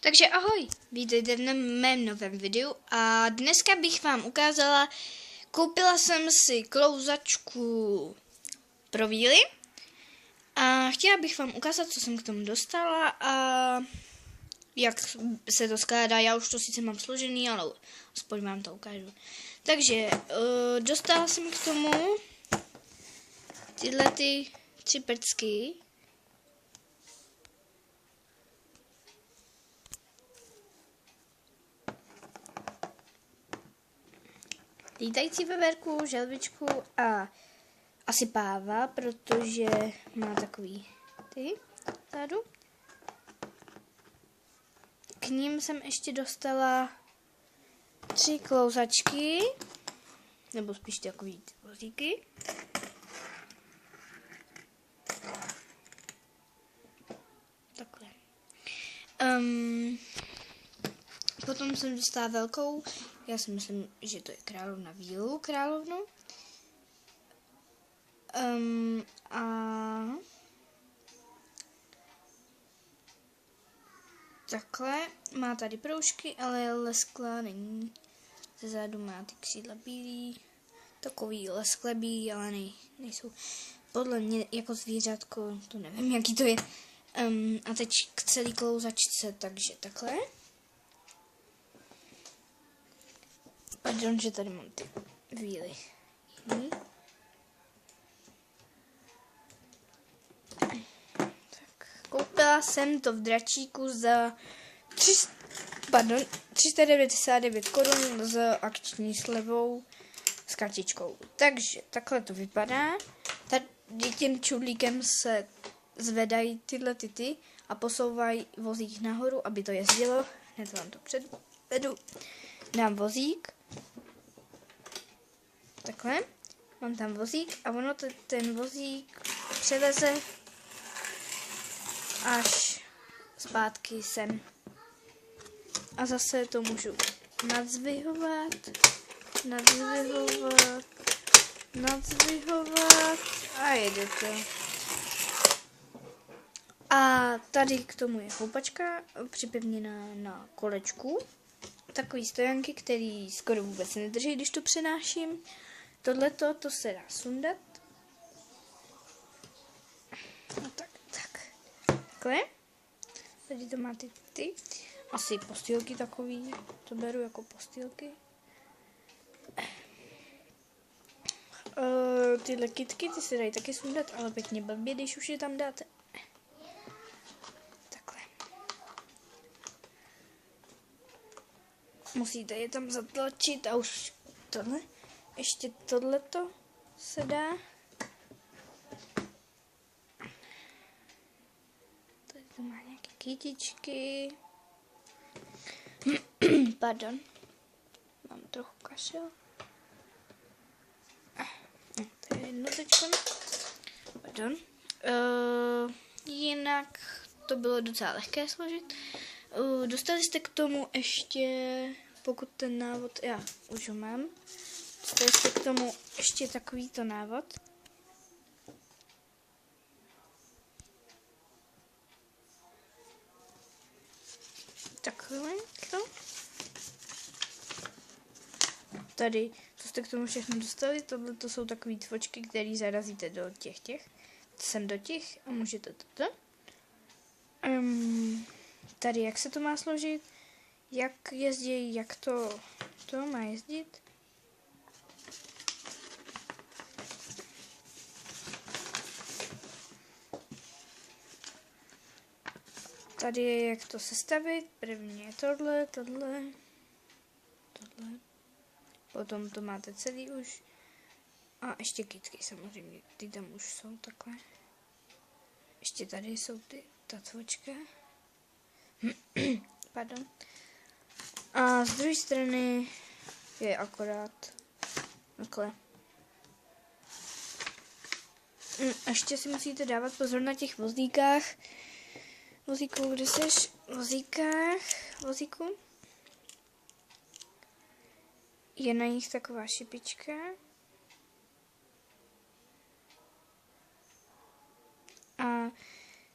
Takže ahoj, vítejte v mém novém videu a dneska bych vám ukázala, koupila jsem si klouzačku pro víly a chtěla bych vám ukázat, co jsem k tomu dostala a jak se to skládá. Já už to sice mám složený, ale aspoň vám to ukážu. Takže dostala jsem k tomu tyhle ty 3 prcky. Lítající veverku, želvičku a asi páva, protože má takový ty zádu. K ním jsem ještě dostala 3 klouzačky, nebo spíš takový ty vozíky. Takhle. Potom jsem dostala velkou, já si myslím, že to je královna vílu, královnu. A takhle, má tady proužky, ale lesklá není. Ze zádu má ty křídla bílý, takový lesklé bílý, ale nejsou. Podle mě jako zvířátko, to nevím, jaký to je. A teď k celý klouzačce, takže takhle. Pardon, že tady mám ty víly. Tak, koupila jsem to v Dračíku za 399 korun s akční slevou s kartičkou. Takže takhle to vypadá. Tady tím čudlíkem se zvedají tyhle ty a posouvají vozík nahoru, aby to jezdilo. Hned vám to předvedu. Dám vozík. Takhle. Mám tam vozík a ono ten vozík převeze až zpátky sem. A zase to můžu nadzvihovat a jede to. A tady k tomu je houpačka připevněná na kolečku. Takový stojanky, který skoro vůbec nedrží, když to přenáším. Tohleto, to se dá sundat. No takhle. Tady to má ty. Asi postýlky takový. To beru jako postýlky. Tyhle kytky, ty se dají taky sundat, ale pěkně blbě, když už je tam dáte. Takhle. Musíte je tam zatlačit a už tohle. Ještě tohleto se dá. Tady to má nějaké kytičky. Pardon. Mám trochu kašel. To je jedno teďko. Pardon. Jinak to bylo docela lehké složit. Dostali jste k tomu ještě, pokud ten návod, já už ho mám, dostali jste k tomu ještě takovýto návod. Takhle to. Tady, co jste k tomu všechno dostali, tohle to jsou takové tvočky, které zarazíte do těch. Sem do těch a můžete toto. Tady, jak se to má složit, jak jezdí, jak to má jezdit. Tady je, jak to sestavit. První je tohle. Potom to máte celý už. A ještě kytky samozřejmě, ty tam už jsou takhle. Ještě tady jsou ta tvočka. Pardon. A z druhé strany je akorát takhle. Ještě si musíte dávat pozor na těch vozíkách. Vozíku, kde seš? Vozíku. Je na nich taková šipička. A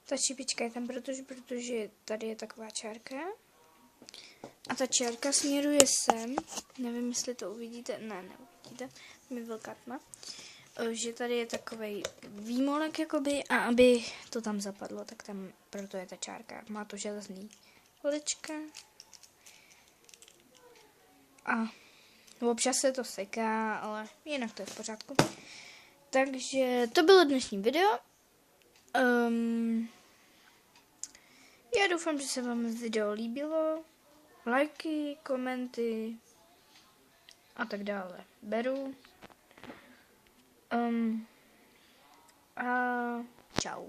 ta šipička je tam, protože tady je taková čárka. A ta čárka směruje sem. Nevím, jestli to uvidíte. Ne, neuvidíte. Mi velká tma. Že tady je takovej výmolek, jakoby, a aby to tam zapadlo, tak tam proto je ta čárka. Má to železný kolečka. A občas se to seká, ale jinak to je v pořádku. Takže to bylo dnešní video. Já doufám, že se vám video líbilo. Lajky, komenty a tak dále beru. A čau.